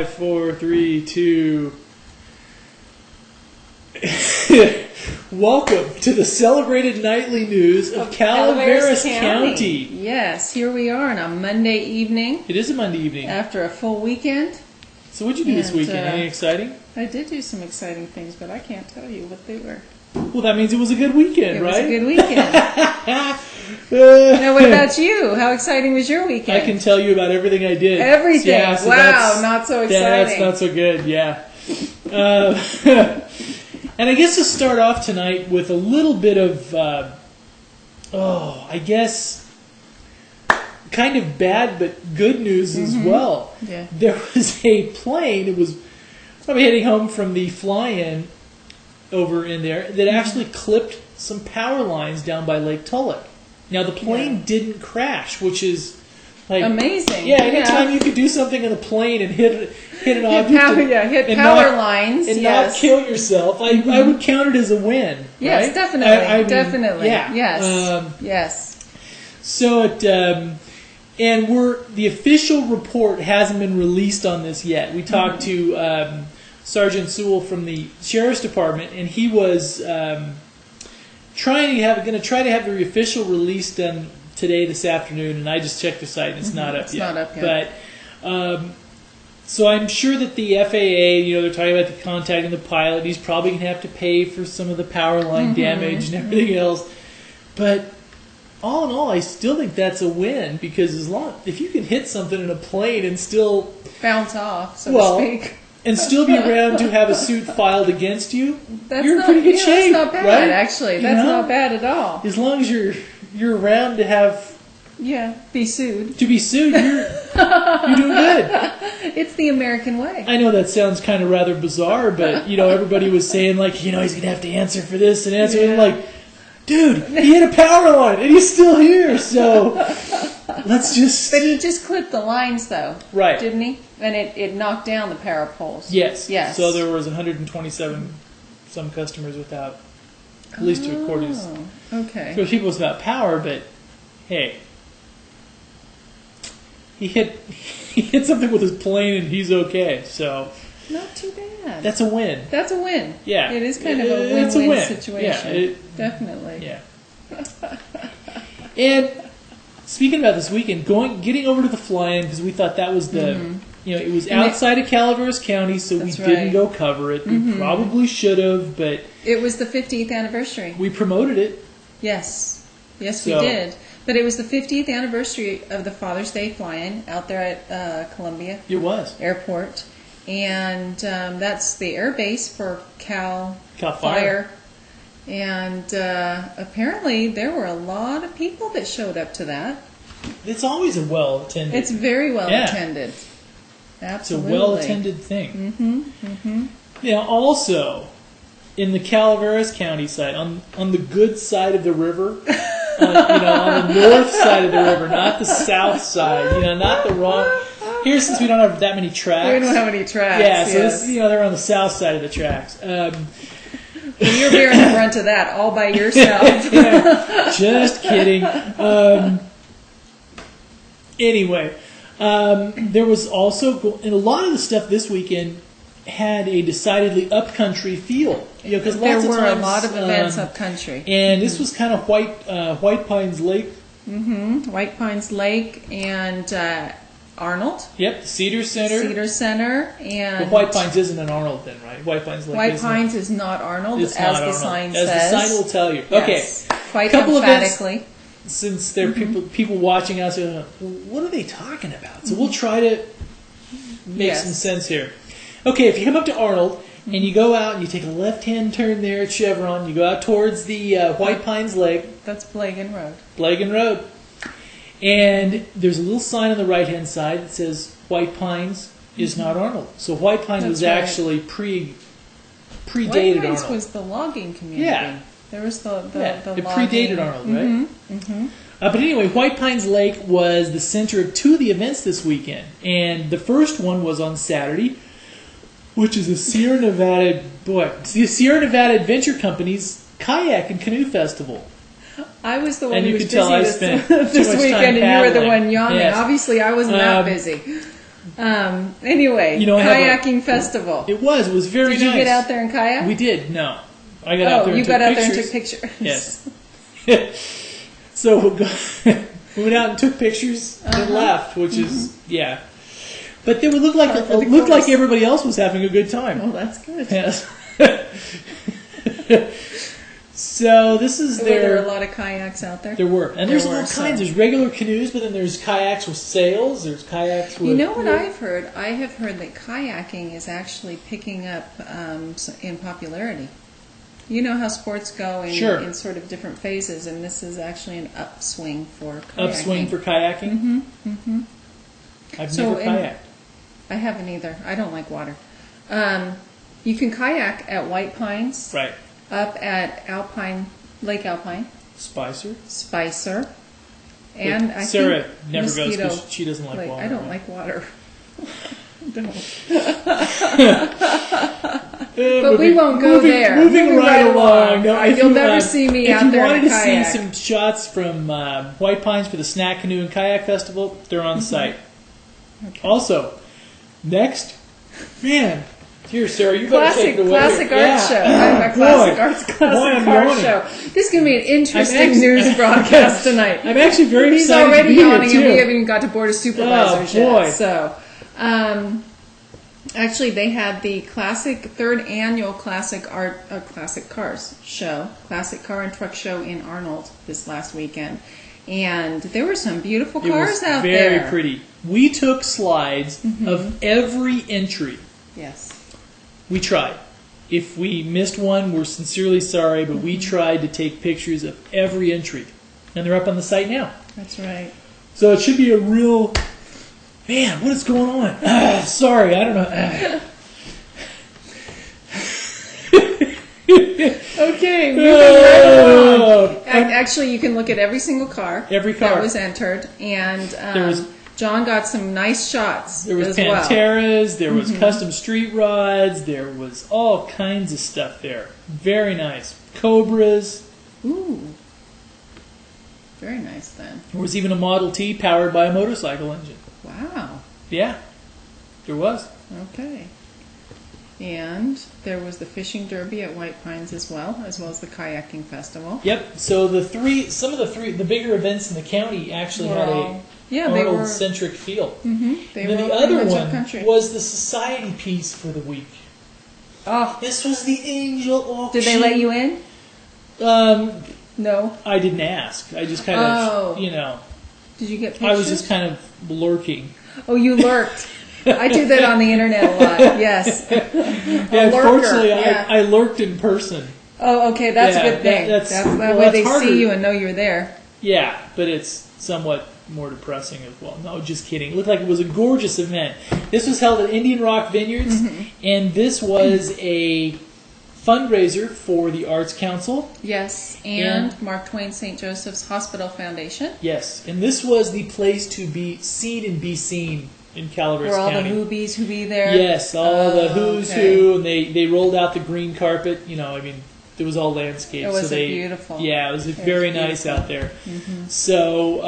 4, 3, 2. Welcome to the celebrated nightly news of Calaveras County. Yes, here we are on a Monday evening. It is a Monday evening. After a full weekend. So what'd you do this weekend? Anything exciting? I did do some exciting things, but I can't tell you what they were. Well, that means it was a good weekend, right? It was a good weekend. Now, what about you? How exciting was your weekend? I can tell you about everything I did. Everything? Yeah, so wow, not so exciting. That's not so good, yeah. And I guess to start off tonight with a little bit of, I guess, kind of bad but good news as well. Yeah. There was a plane, it was probably heading home from the fly-in over in there, that actually clipped some power lines down by Lake Tulloch. Now, the plane didn't crash, which is like amazing. Yeah, anytime you could do something in a plane and hit an object, hit power lines, and not kill yourself, I would count it as a win. Yes, right? definitely, I mean, definitely. Yeah. Yes, yes. So it, and the official report hasn't been released on this yet. We talked to Sergeant Sewell from the Sheriff's Department, and he was going to try to have the official release done today, this afternoon, and I just checked the site and it's not up yet. Not up yet. But so I'm sure that the FAA, they're talking about contacting the pilot. He's probably going to have to pay for some of the power line damage and everything else. But all in all, I still think that's a win, because if you can hit something in a plane and still bounce off, so to speak, and still be around to have a suit filed against you, you're in pretty good shape. That's not bad, right? Actually. That's not bad at all. As long as you're around to have be sued. To be sued, you're doing good. It's the American way. I know that sounds kind of rather bizarre, but everybody was saying he's gonna have to answer for this and answer. And I'm like, dude, he hit a power line and he's still here. So let's just. But he just clipped the lines, though, right? Didn't he? And it knocked down the power poles. Yes. Yes. So there was 127 some customers without, at least according to. Okay. So people was about power, but hey. He hit something with his plane and he's okay. So not too bad. That's a win. That's a win. Yeah, it is kind of a win-win situation. Yeah, definitely. Yeah. And speaking about this weekend, getting over to the fly-in, because we thought that was the it was outside of Calaveras County, so we didn't go cover it. We probably should have, but it was the 50th anniversary. We promoted it. Yes, we did. But it was the 50th anniversary of the Father's Day fly-in out there at Columbia. It was. Airport. And that's the air base for Cal Fire. And apparently there were a lot of people that showed up to that. It's always a well-attended. It's very well-attended. Absolutely. It's a well-attended thing. Now, also, in the Calaveras County side, on the good side of the river... on the north side of the river, not the south side. Not the wrong. Here, since we don't have that many tracks, we don't have any tracks. Yeah, so this, they're on the south side of the tracks. And you're bearing the brunt of that all by yourself. Just kidding. Anyway, there was also, and a lot of the stuff this weekend had a decidedly upcountry feel. Because there were a lot of events upcountry, and this was kind of White Pines Lake. White Pines Lake and Arnold. Yep, the Cedar Center. And but White Pines isn't in Arnold then, right? White Pines Lake. White Pines is not Arnold, as the sign says. As the sign will tell you. Yes. Okay, quite emphatically. Since there are people watching us, what are they talking about? So we'll try to make some sense here. Okay, if you come up to Arnold and you go out and you take a left-hand turn there at Chevron, you go out towards the White Pines Lake. That's Blagan Road. Blagan Road. And there's a little sign on the right-hand side that says White Pines is not Arnold. So White Pines was actually predated White Pines Arnold. Was the logging community. Yeah. There was the it logging. predated Arnold, right? But anyway, White Pines Lake was the center of two of the events this weekend. And the first one was on Saturday, which is the Sierra Nevada Adventure Company's Kayak and Canoe Festival. I was the one and who you was could tell I busy spent this weekend, and you were the one yawning. Yes. Obviously, I wasn't that busy. Anyway, You know, I have kayaking festival. It was very Did nice. you get out there and kayak? We did. No, I got out there. You and got took out there and pictures. took pictures. Yes. So we went out and took pictures and left, which is yeah. But they would look like everybody else was having a good time. Oh, that's good. Yes. So this is Were there a lot of kayaks out there? There were, and there's all so. kinds. There's regular canoes, but then there's kayaks with sails. There's kayaks with. You know what I've heard? I have heard that kayaking is actually picking up in popularity. You know how sports go in sort of different phases, and this is actually an upswing for kayaking. Upswing for kayaking? Mm-hmm. Mm-hmm. I've never kayaked. I haven't either. I don't like water. You can kayak at White Pines. Right. Up at Lake Alpine. Spicer. And I Sarah think never Mosquito goes because she doesn't like water. I don't like water. Don't. But we won't go there. Moving right along. No, you'll never see me out there in a kayak. If you wanted to see some shots from White Pines for the Snack Canoe and Kayak Festival, they're on the site. Okay. Also, next, man, here, Sarah, you better take it away. Classic art show. I'm a classic art show. This is going to be an interesting news broadcast tonight. I'm actually very He's excited already to be yawning, here, and we haven't even got to board of supervisors boy. yet. So, actually, they had the third annual classic car and truck show in Arnold this last weekend, and there were some beautiful cars out there. Very pretty. We took slides of every entry. Yes. We tried. If we missed one, we're sincerely sorry, but we tried to take pictures of every entry. And they're up on the site now. That's right. So it should be a real... Man, what is going on? Sorry, I don't know. Okay, moving right along. Actually, you can look at every single car. Every car. That was entered. And John got some nice shots. There was Panteras, there was custom street rods, there was all kinds of stuff there. Very nice. Cobras. Ooh. Very nice then. There was even a Model T powered by a motorcycle engine. Wow. Yeah, there was. Okay. And there was the fishing derby at White Pines as well as the kayaking festival. Yep. So the bigger events in the county actually had a Arnold-centric feel. Mm-hmm. And then the other one was the society piece for the week. Oh. This was the Angel Auction. Did they let you in? No. I didn't ask. I just kind of, Did you get pictures? I was just kind of lurking. Oh, you lurked. I do that on the internet a lot. Yes. Unfortunately, I lurked in person. Oh, okay. That's a good thing. That way they see you and know you're there. Yeah, but it's somewhat more depressing as well. No, just kidding. It looked like it was a gorgeous event. This was held at Indian Rock Vineyards, and this was a fundraiser for the Arts Council. Yes, and Mark Twain St. Joseph's Hospital Foundation. Yes, and this was the place to be seen and be seen in Calaveras County. Were all the Whobies who be there? Yes, all the who's who, and they rolled out the green carpet. It was all landscape. It was beautiful. Yeah, it was very nice out there. Mm-hmm. So,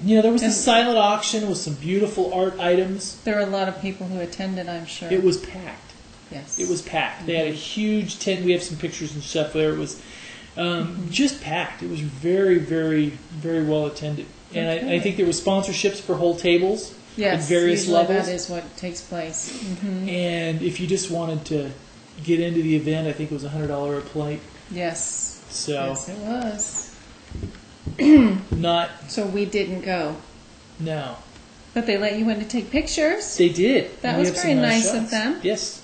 there was a silent auction with some beautiful art items. There were a lot of people who attended, I'm sure. It was packed. Yes. It was packed. They had a huge tent. We have some pictures and stuff there. It was just packed. It was very, very, very well attended. And I think there were sponsorships for whole tables at various levels. That is what takes place. Mm-hmm. And if you just wanted to get into the event, I think it was $100 a plate. Yes. So yes, it was. So we didn't go. No. But they let you in to take pictures. They did. That was very nice of them. Yes.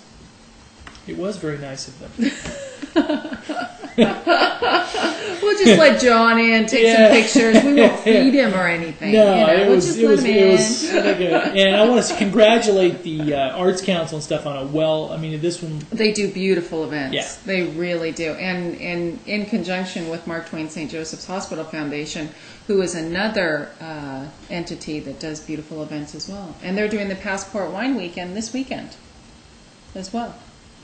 It was very nice of them. We'll just let John in, take some pictures. We won't feed him or anything. No, we'll just let him in. It was really good. And I want to congratulate the Arts Council and stuff on this one. They do beautiful events. Yeah. They really do. And in conjunction with Mark Twain St. Joseph's Hospital Foundation, who is another entity that does beautiful events as well. And they're doing the Passport Wine Weekend this weekend as well.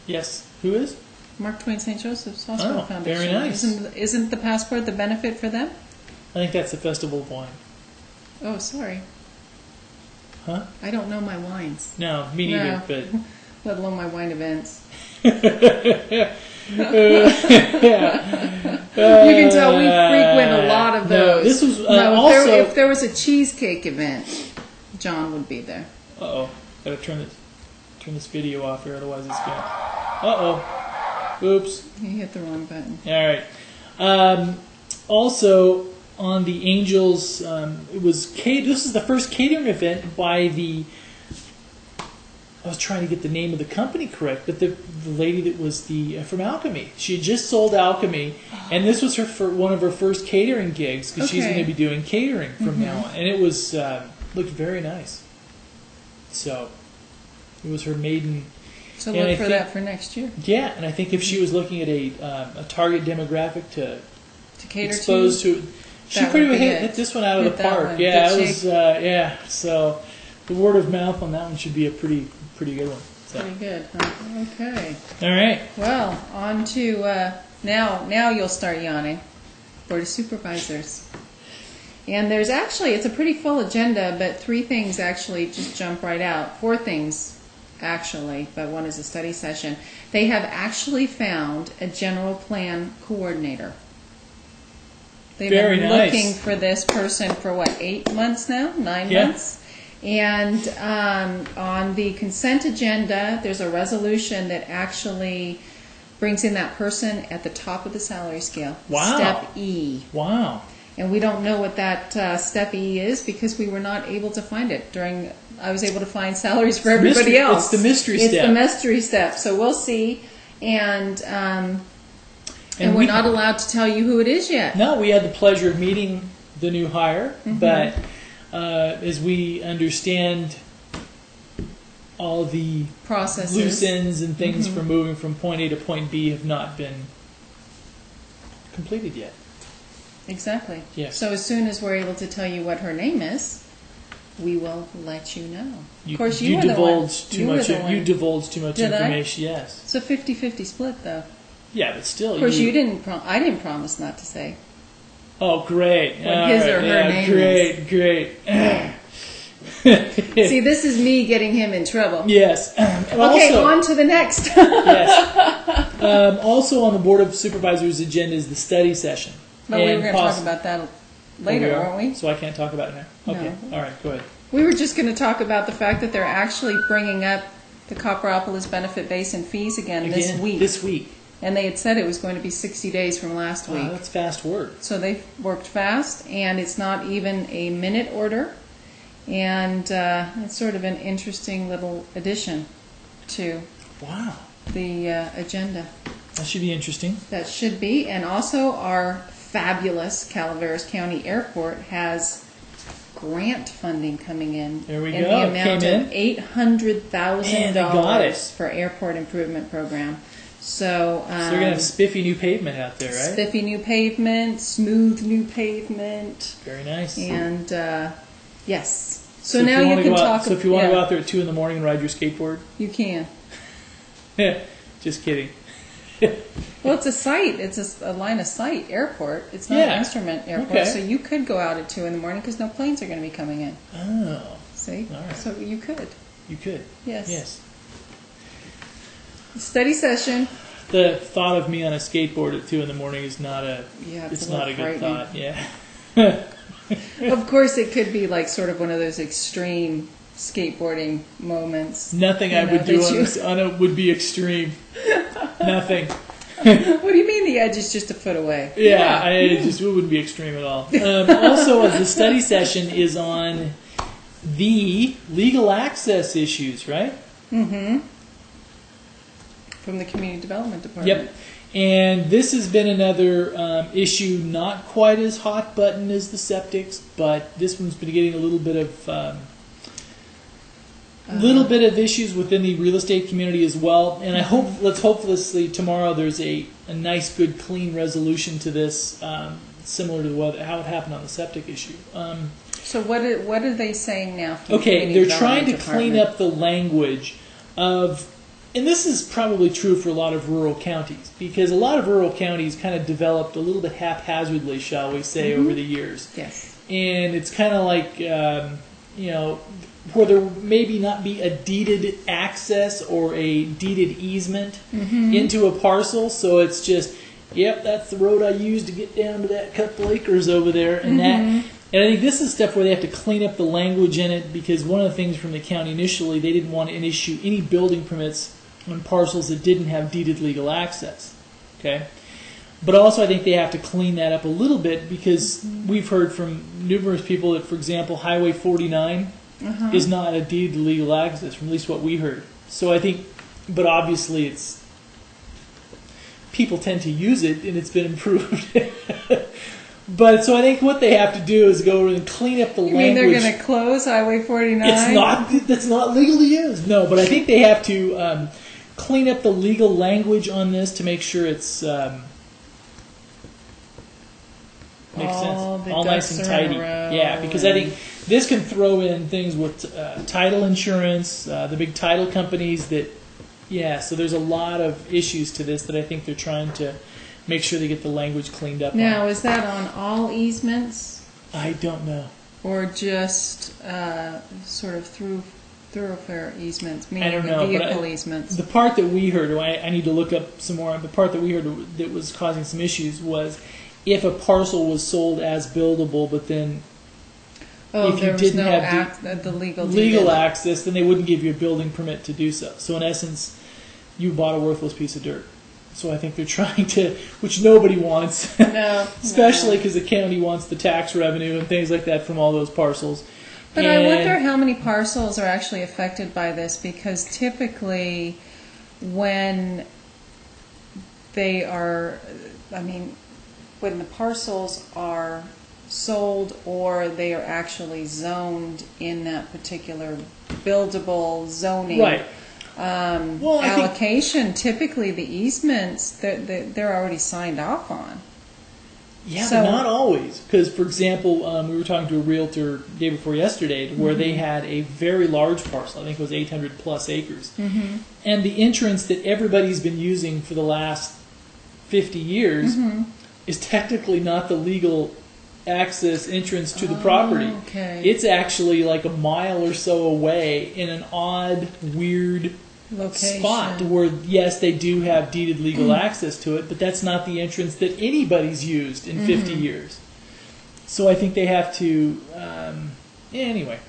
Yes. Who is? Mark Twain St. Joseph's Hospital Foundation. Very nice. Isn't the Passport the benefit for them? I think that's the Festival of Wine. Oh, sorry. Huh? I don't know my wines, No, me neither. No. But let alone my wine events. yeah. You can tell we frequent a lot of No, those. this was No, also. if there was a cheesecake event, John would be there. Uh-oh. Gotta turn this video off here, otherwise it's gonna... Uh-oh. Oops. You hit the wrong button. All right. Also, on the Angels, it was... This is the first catering event by the... I was trying to get the name of the company correct, but the lady that was from Alchemy. She had just sold Alchemy, and this was one of her first catering gigs, because she's Okay. going to be doing catering from now on. And it was looked very nice. So, it was her maiden... So And I look for think- that for next year Yeah, and I think if she was looking at a target demographic to to cater expose to. to, she That pretty would much be hit it. this one out of Hit the that park. one. Yeah, Did it she? was. Yeah, so the word of mouth on that one should be a pretty good one. So. Pretty good, huh? Okay. All right. Well, on to now you'll start yawning. Board of Supervisors. And there's actually, it's a pretty full agenda, but 3 things actually just jump right out. 4 things, actually, but one is a study session. They have actually found a general plan coordinator. They've Very been nice. looking for this person for what, 8 months now? 9 Yeah. months? And on the consent agenda, there's a resolution that actually brings in that person at the top of the salary scale. Wow. Step E. Wow. And we don't know what that step E is because we were not able to find it during. I was able to find salaries for everybody mystery- else. it's the mystery It's step. the mystery step. So we'll see. And we're we- not allowed to tell you who it is yet. No, we had the pleasure of meeting the new hire, Mm-hmm. but as we understand all the Processes. loose ends and things Mm-hmm. for moving from point A to point B have not been completed yet. Exactly. Yes. So as soon as we're able to tell you what her name is, we will let you know. Of course, you were the one. divulged too much. You divulged too much Did I? information. Yes. It's a 50-50 split, though. Yeah, but still. Of course, you didn't. I didn't promise not to say. Oh, great! What his or her name great, great. See, this is me getting him in trouble. Yes. Okay, Also, on to the next. yes. Also on the Board of Supervisors' agenda is the study session. But we were And going to talk possi- about that Oh, later, are? weren't we? So I can't talk about it now. Okay. No. All right. Go ahead. We were just going to talk about the fact that they're actually bringing up the Copperopolis benefit base and fees again this Again, week. This week. And they had said it was going to be 60 days from last week. Wow, that's fast work. So they've worked fast, and it's not even a minute order. And it's sort of an interesting little addition to Wow. the agenda. That should be interesting. That should be. And also, our fabulous Calaveras County Airport has grant funding coming in. There we in go. the It amount came of in. $800,000 Man, they got it. for airport improvement program. So, So they're going to have spiffy new pavement out there, right? spiffy new pavement, smooth new pavement, Very nice. and yes. So, if now you you wanna can go out, talk. So if you want to yeah, go out there at 2 in the morning and ride your skateboard, you can. just kidding. Well, it's a site. It's a line of sight airport. It's not Yeah. an instrument airport. Okay. So you could go out at 2 in the morning because no planes are going to be coming in. Oh, See? All right. So you could. you could. Yes. Yes. Study session. The thought of me on a skateboard at 2 in the morning is not a. Yeah, It's a not a little good frightening. thought. Yeah. Of course, it could be like sort of one of those extreme skateboarding moments. Nothing You I know, would do that on, you- this, on it would be extreme. Nothing. What do you mean the edge is just a foot away? Yeah, it wouldn't be extreme at all. Also, the study session is on the legal access issues, right? Mm-hmm. From the Community Development Department. Yep. And this has been another issue, not quite as hot button as the septics, but this one's been getting a little bit of issues within the real estate community as well. And I hope, hopefully tomorrow there's a nice, good, clean resolution to this, similar to how it happened on the septic issue. So what are they saying now? From the Okay, Community they're trying to Development clean Department? up the language of, and this is probably true for a lot of rural counties, because a lot of rural counties kind of developed a little bit haphazardly, shall we say, over the years. Yes. And it's kind of like, where there maybe not be a deeded access or a deeded easement into a parcel. So it's just, yep, that's the road I used to get down to that couple acres over there, and that. And I think this is stuff where they have to clean up the language in it, because one of the things from the county initially, they didn't want to issue any building permits on parcels that didn't have deeded legal access. Okay. But also I think they have to clean that up a little bit, because we've heard from numerous people that, for example, Highway 49 is not a deed to legal access, from at least what we heard. So I think, but obviously it's, people tend to use it and it's been improved. But so I think what they have to do is go and clean up the language. You mean they're going to close Highway 49? That's not legal to use. No, but I think they have to clean up the legal language on this to make sure it's makes sense. All nice and tidy. Yeah, because I think this can throw in things with title insurance, the big title companies that, so there's a lot of issues to this that I think they're trying to make sure they get the language cleaned up. Now, is that on all easements? I don't know. Or just sort of thoroughfare easements, I meaning don't know, vehicle easements? The part that we heard, I need to look up some more, the part that we heard that was causing some issues was if a parcel was sold as buildable, but then if you didn't have the legal access, then they wouldn't give you a building permit to do so. So in essence, you bought a worthless piece of dirt. So I think they're trying to, which nobody wants, especially because the county wants the tax revenue and things like that from all those parcels. But I wonder how many parcels are actually affected by this, because typically when they are, when the parcels are sold or they are actually zoned in that particular buildable zoning. Right. Allocation, typically the easements, they're already signed off on. Yeah, but not always. Because, for example, we were talking to a realtor day before yesterday where they had a very large parcel. I think it was 800 plus acres. And the entrance that everybody's been using for the last 50 years is technically not the legal access entrance to the property. Okay. It's actually like a mile or so away in an odd, weird location spot where, yes, they do have deeded legal access to it, but that's not the entrance that anybody's used in 50 years. So I think they have to, anyway.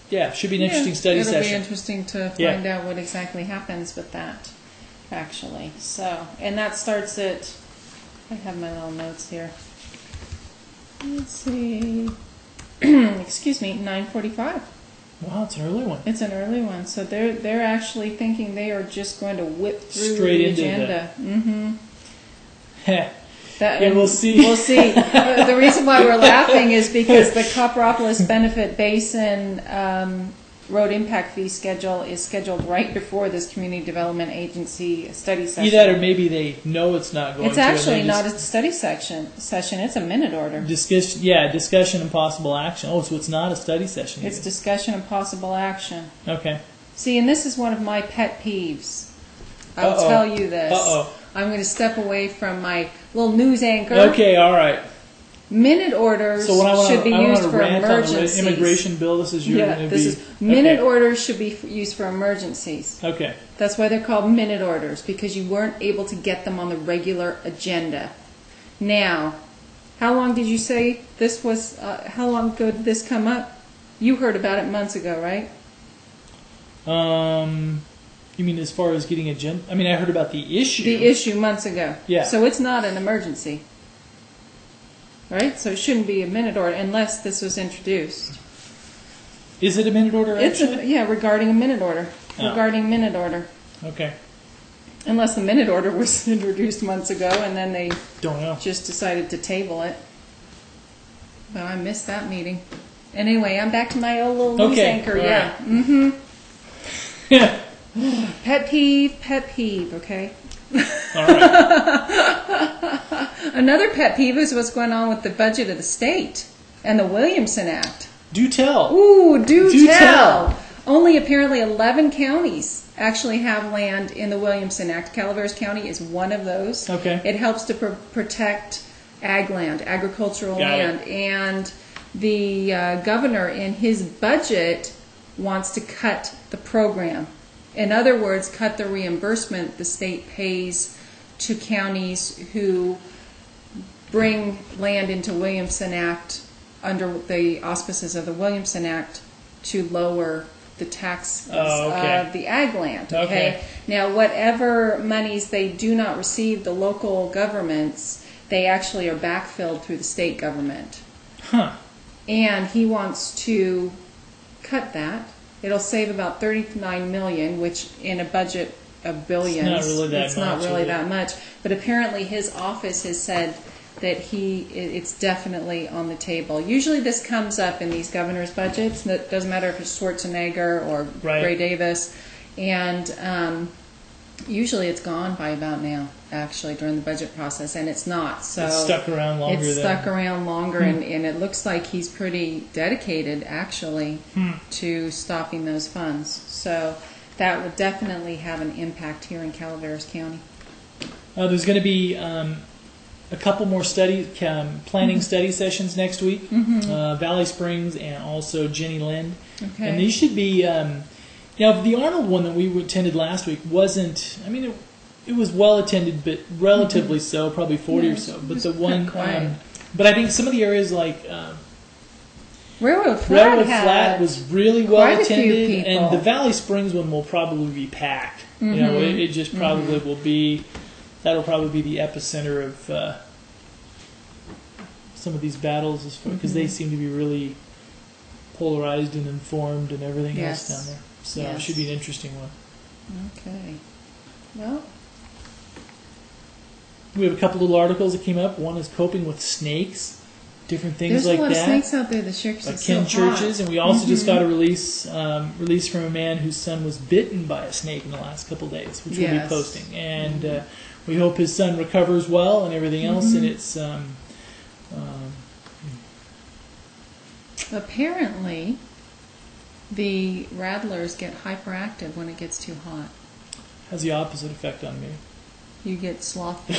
Yeah, should be an interesting study session. It'll be interesting to find out what exactly happens with that, actually. So, and that starts at, I have my little notes here. Let's see. Excuse me, 9:45. Wow, it's an early one. It's an early one, so they're actually thinking they are just going to whip through straight the into agenda. Yeah, we'll see. We'll see. The reason why we're laughing is because the Copperopolis Benefit Basin road impact fee schedule is scheduled right before this Community Development Agency study session. Either that or maybe they know it's not going to. It's actually not a study session. It's a minute order. Discussion and possible action. Oh, so it's not a study session. It's discussion and possible action. Okay. See, and this is one of my pet peeves. I'll tell you this. I'm going to step away from my little news anchor. Okay, all right. Minute orders should be used for emergencies. On the immigration bill, this is minute orders should be used for emergencies. Okay. That's why they're called minute orders, because you weren't able to get them on the regular agenda. Now, how long did you say this was? How long ago did this come up? You heard about it months ago, right? You mean as far as getting agenda? I mean, I heard about the issue. The issue months ago. Yeah. So it's not an emergency. Right? So it shouldn't be a minute order unless this was introduced. Is it a minute order actually? Regarding a minute order. Regarding minute order. Okay. Unless the minute order was introduced months ago and then they just decided to table it. But I missed that meeting. Anyway, I'm back to my old little news anchor. All yeah. Right. Mm-hmm. Yeah. Pet peeve, okay? All right. Another pet peeve is what's going on with the budget of the state and the Williamson Act. Do tell. Ooh, do tell. Only apparently 11 counties actually have land in the Williamson Act. Calaveras County is one of those. Okay. It helps to protect ag land, agricultural land. And the governor in his budget wants to cut the program. In other words, cut the reimbursement the state pays to counties who bring land into Williamson Act under the auspices of the Williamson Act to lower the taxes of the ag land. Okay? Now, whatever monies they do not receive, the local governments, they actually are backfilled through the state government. Huh. And he wants to cut that. It'll save about $39 million, which in a budget of billions, it's not really that much. But apparently his office has said that it's definitely on the table. Usually this comes up in these governor's budgets. It doesn't matter if it's Schwarzenegger or Gray Davis. And usually it's gone by about now, actually, during the budget process, and it's not. So it's stuck around longer. And it looks like he's pretty dedicated, actually, to stopping those funds. So that would definitely have an impact here in Calaveras County. There's going to be a couple more planning study sessions next week. Valley Springs and also Jenny Lind. Okay. And these should be... now, the Arnold one that we attended last week wasn't... I mean, it was well attended, but relatively so, probably 40 or so. But the one... but I think some of the areas like... Railroad Flat was really well attended, and the Valley Springs one will probably be packed. You know, it just probably will be... That'll probably be the epicenter of some of these battles, because they seem to be really polarized and informed and everything else down there. So it should be an interesting one. Okay. Well, we have a couple little articles that came up. One is coping with snakes, different things like that. There's a lot of snakes out there. The shirts like Ken Churches, and we also just got a release from a man whose son was bitten by a snake in the last couple of days, which we'll be posting. And we hope his son recovers well and everything else. And it's apparently the rattlers get hyperactive when it gets too hot. Has the opposite effect on me. You get slothful.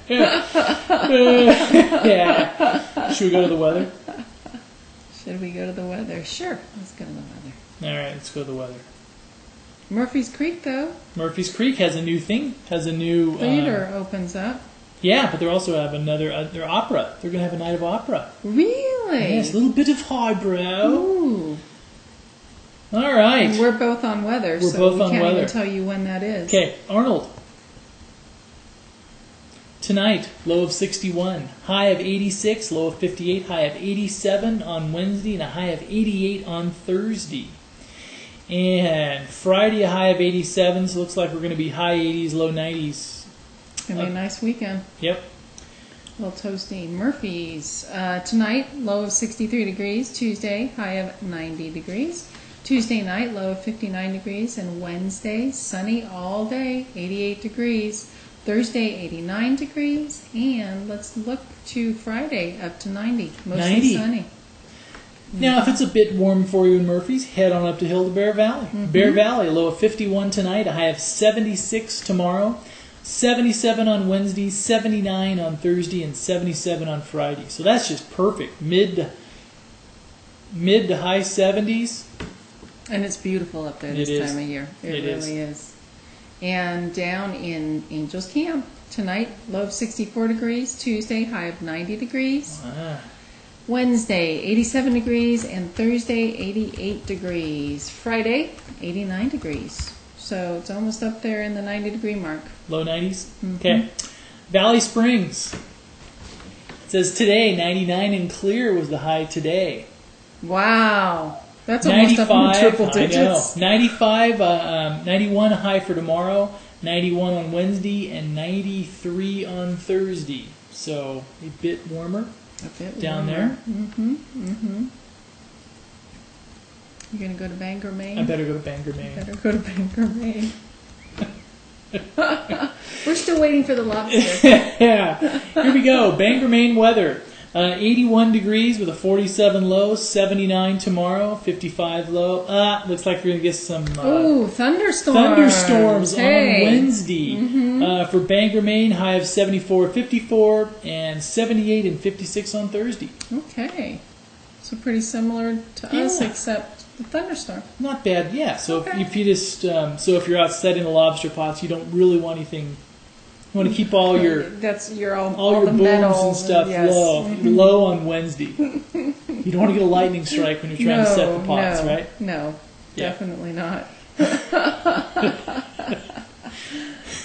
Yeah. Should we go to the weather? Should we go to the weather? Sure. Let's go to the weather. All right, let's go to the weather. Murphy's Creek, though. Murphy's Creek has a new thing. Has a new theater opens up. Yeah, but they also have their opera. They're going to have a night of opera. Really? Yes, a little bit of highbrow. Ooh. All right. And we're both on weather, so we can't even tell you when that is. Okay, Arnold. Tonight, low of 61, high of 86, low of 58, high of 87 on Wednesday, and a high of 88 on Thursday. And Friday, a high of 87, so it looks like we're going to be high 80s, low 90s. It's going to be a nice weekend. Yep. A little toasty. Murphy's. Tonight, low of 63 degrees. Tuesday, high of 90 degrees. Tuesday night, low of 59 degrees. And Wednesday, sunny all day, 88 degrees. Thursday, 89 degrees. And let's look to Friday, up to 90. Mostly sunny. Now, if it's a bit warm for you in Murphy's, head on up to Hill to Bear Valley. Bear Valley, a low of 51 tonight, a high of 76 tomorrow. 77 on Wednesday, 79 on Thursday, and 77 on Friday. So that's just perfect. Mid to high 70s. And it's beautiful up there this time of year. It really is. And down in Angels Camp, tonight, low of 64 degrees. Tuesday, high of 90 degrees. Wednesday, 87 degrees. And Thursday, 88 degrees. Friday, 89 degrees. So it's almost up there in the 90-degree mark. Low 90s? Okay. Valley Springs. It says today, 99 and clear was the high today. Wow. That's almost up in triple digits. I know. 95, 91 high for tomorrow, 91 on Wednesday, and 93 on Thursday. So a bit warmer down there. You going to go to Bangor, Maine? I better go to Bangor, Maine. We're still waiting for the lobster. Yeah. Here we go. Bangor, Maine weather. 81 degrees with a 47 low, 79 tomorrow, 55 low. Looks like we're going to get some thunderstorms on Wednesday. For Bangor, Maine, high of 74, 54, and 78 and 56 on Thursday. Okay. So pretty similar to us, Yeah. except the thunderstorm. Not bad, yeah. So Okay. if you just if you're out setting the lobster pots, you don't really want anything. You want to keep all your all your the booms metal and stuff yes. low on Wednesday. You don't want to get a lightning strike when you're trying to set the pots, no, right? No, Yeah. definitely not.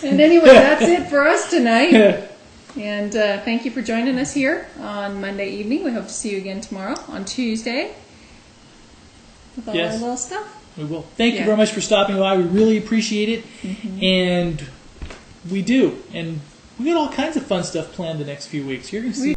And anyway, that's it for us tonight. And thank you for joining us here on Monday evening. We hope to see you again tomorrow on Tuesday with all Yes. our little stuff. We will. Thank you Yeah. very much for stopping by. We really appreciate it, and we do. And we got all kinds of fun stuff planned the next few weeks. You're going to see.